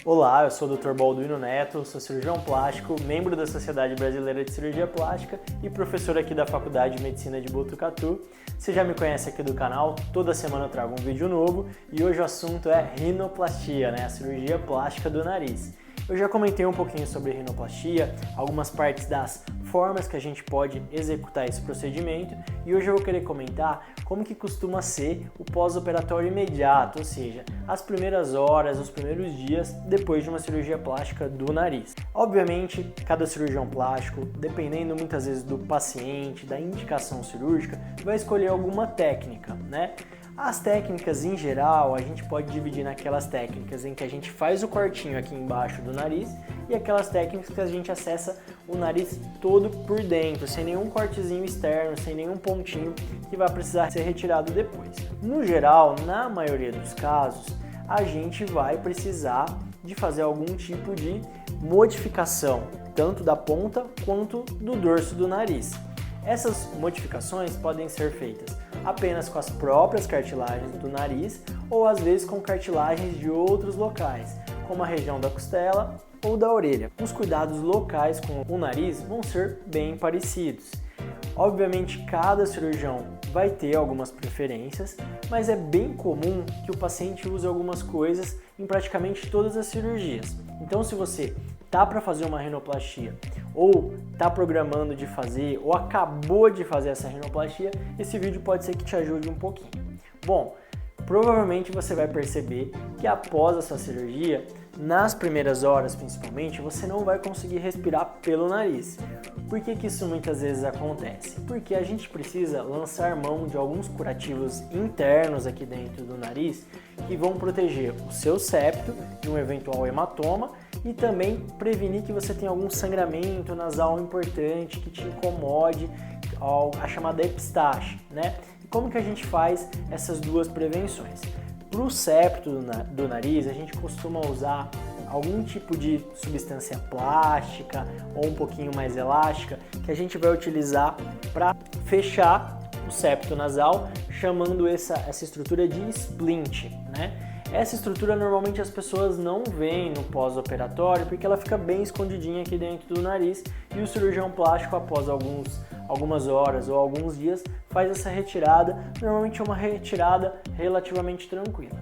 Olá, eu sou o Dr. Balduino Neto, sou cirurgião plástico, membro da Sociedade Brasileira de Cirurgia Plástica e professor aqui da Faculdade de Medicina de Botucatu. Você já me conhece aqui do canal, toda semana eu trago um vídeo novo e hoje o assunto é rinoplastia, a cirurgia plástica do nariz. Eu já comentei um pouquinho sobre rinoplastia, algumas partes das formas que a gente pode executar esse procedimento e hoje eu vou querer comentar como que costuma ser o pós-operatório imediato, ou seja, as primeiras horas, os primeiros dias depois de uma cirurgia plástica do nariz. Obviamente, cada cirurgião plástico, dependendo muitas vezes do paciente, da indicação cirúrgica, vai escolher alguma técnica, As técnicas em geral, a gente pode dividir naquelas técnicas em que a gente faz o cortinho aqui embaixo do nariz e aquelas técnicas que a gente acessa o nariz todo por dentro, sem nenhum cortezinho externo, sem nenhum pontinho que vai precisar ser retirado depois. No geral, na maioria dos casos, a gente vai precisar de fazer algum tipo de modificação, tanto da ponta quanto do dorso do nariz. Essas modificações podem ser feitas apenas com as próprias cartilagens do nariz ou às vezes com cartilagens de outros locais, como a região da costela ou da orelha. Os cuidados locais com o nariz vão ser bem parecidos. Obviamente, cada cirurgião vai ter algumas preferências, mas é bem comum que o paciente use algumas coisas em praticamente todas as cirurgias. Então, se você tá para fazer uma rinoplastia ou tá programando de fazer ou acabou de fazer essa rinoplastia, esse vídeo pode ser que te ajude um pouquinho. Bom, provavelmente você vai perceber que após essa cirurgia, nas primeiras horas principalmente, você não vai conseguir respirar pelo nariz. Por que isso muitas vezes acontece? Porque a gente precisa lançar mão de alguns curativos internos aqui dentro do nariz que vão proteger o seu septo de um eventual hematoma e também prevenir que você tenha algum sangramento nasal importante que te incomode, a chamada epistaxe, E como que a gente faz essas duas prevenções? Para o septo do nariz, a gente costuma usar algum tipo de substância plástica ou um pouquinho mais elástica que a gente vai utilizar para fechar o septo nasal, chamando essa estrutura de splint, Essa estrutura normalmente as pessoas não veem no pós-operatório porque ela fica bem escondidinha aqui dentro do nariz e o cirurgião plástico, após algumas horas ou alguns dias, faz essa retirada. Normalmente é uma retirada relativamente tranquila.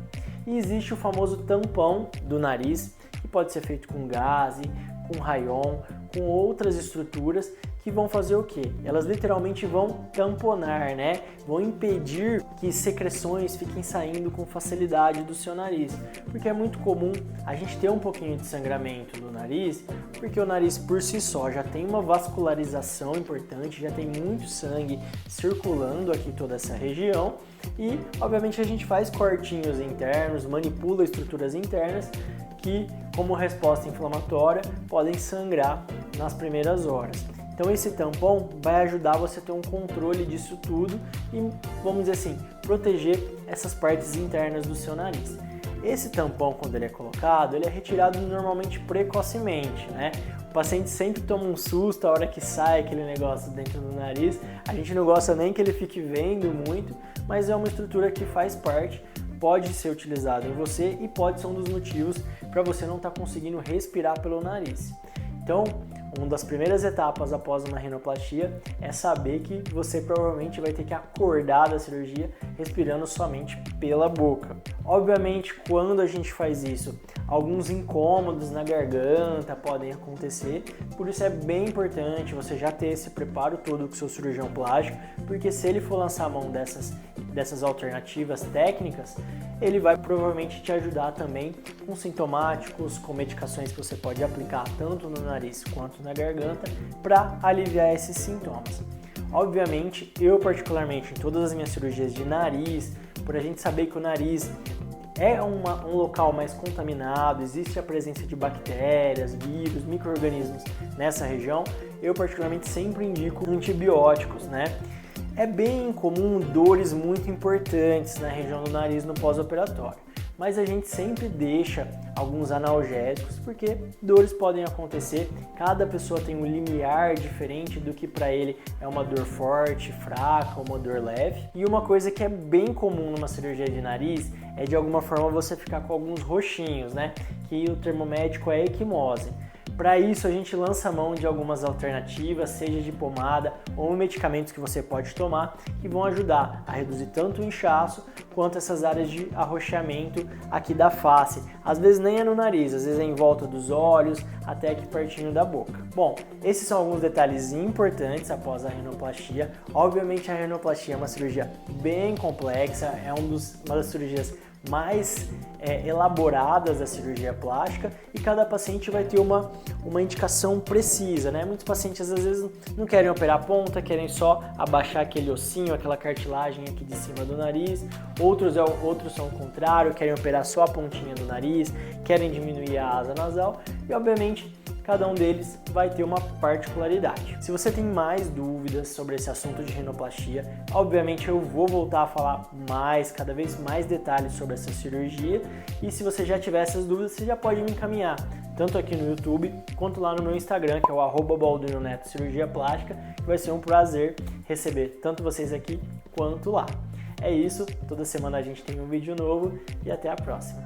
E existe o famoso tampão do nariz, que pode ser feito com gaze, com rayon, com outras estruturas que vão fazer o quê? Elas literalmente vão tamponar, Vão impedir que secreções fiquem saindo com facilidade do seu nariz. Porque é muito comum a gente ter um pouquinho de sangramento no nariz, porque o nariz por si só já tem uma vascularização importante, já tem muito sangue circulando aqui toda essa região e, obviamente, a gente faz cortinhos internos, manipula estruturas internas que, como resposta inflamatória, podem sangrar nas primeiras horas. Então esse tampão vai ajudar você a ter um controle disso tudo e, vamos dizer assim, proteger essas partes internas do seu nariz. Esse tampão, quando ele é colocado, ele é retirado normalmente precocemente, O paciente sempre toma um susto a hora que sai aquele negócio dentro do nariz. A gente não gosta nem que ele fique vendo muito, mas é uma estrutura que faz parte, pode ser utilizado em você e pode ser um dos motivos para você não estar conseguindo respirar pelo nariz. Então, uma das primeiras etapas após uma rinoplastia é saber que você provavelmente vai ter que acordar da cirurgia respirando somente pela boca. Obviamente, quando a gente faz isso, alguns incômodos na garganta podem acontecer, por isso é bem importante você já ter esse preparo todo com o seu cirurgião plástico, porque se ele for lançar a mão dessas alternativas técnicas, ele vai provavelmente te ajudar também com sintomáticos, com medicações que você pode aplicar tanto no nariz quanto na garganta para aliviar esses sintomas. Obviamente, eu particularmente, em todas as minhas cirurgias de nariz, por a gente saber que o nariz é um local mais contaminado, existe a presença de bactérias, vírus, micro-organismos nessa região, eu particularmente sempre indico antibióticos, É bem comum dores muito importantes na região do nariz no pós-operatório. mas a gente sempre deixa alguns analgésicos, porque dores podem acontecer, cada pessoa tem um limiar diferente do que para ele é uma dor forte, fraca, uma dor leve. E uma coisa que é bem comum numa cirurgia de nariz é de alguma forma você ficar com alguns roxinhos, né? Que o termo médico é equimose. Para isso, a gente lança a mão de algumas alternativas, seja de pomada ou medicamentos que você pode tomar, que vão ajudar a reduzir tanto o inchaço quanto essas áreas de arroxeamento aqui da face. Às vezes nem é no nariz, às vezes é em volta dos olhos, até aqui pertinho da boca. Bom, esses são alguns detalhes importantes após a rinoplastia. Obviamente a rinoplastia é uma cirurgia bem complexa, é uma das cirurgias mais elaboradas da cirurgia plástica e cada paciente vai ter uma indicação precisa, né? Muitos pacientes às vezes não querem operar a ponta, querem só abaixar aquele ossinho, aquela cartilagem aqui de cima do nariz. Outros são o contrário, querem operar só a pontinha do nariz, querem diminuir a asa nasal e obviamente cada um deles vai ter uma particularidade. Se você tem mais dúvidas sobre esse assunto de rinoplastia, obviamente eu vou voltar a falar cada vez mais detalhes sobre essa cirurgia, e se você já tiver essas dúvidas, você já pode me encaminhar, tanto aqui no YouTube, quanto lá no meu Instagram, que é o @BalduinoNeto Cirurgia Plástica, que vai ser um prazer receber tanto vocês aqui quanto lá. É isso, toda semana a gente tem um vídeo novo e até a próxima.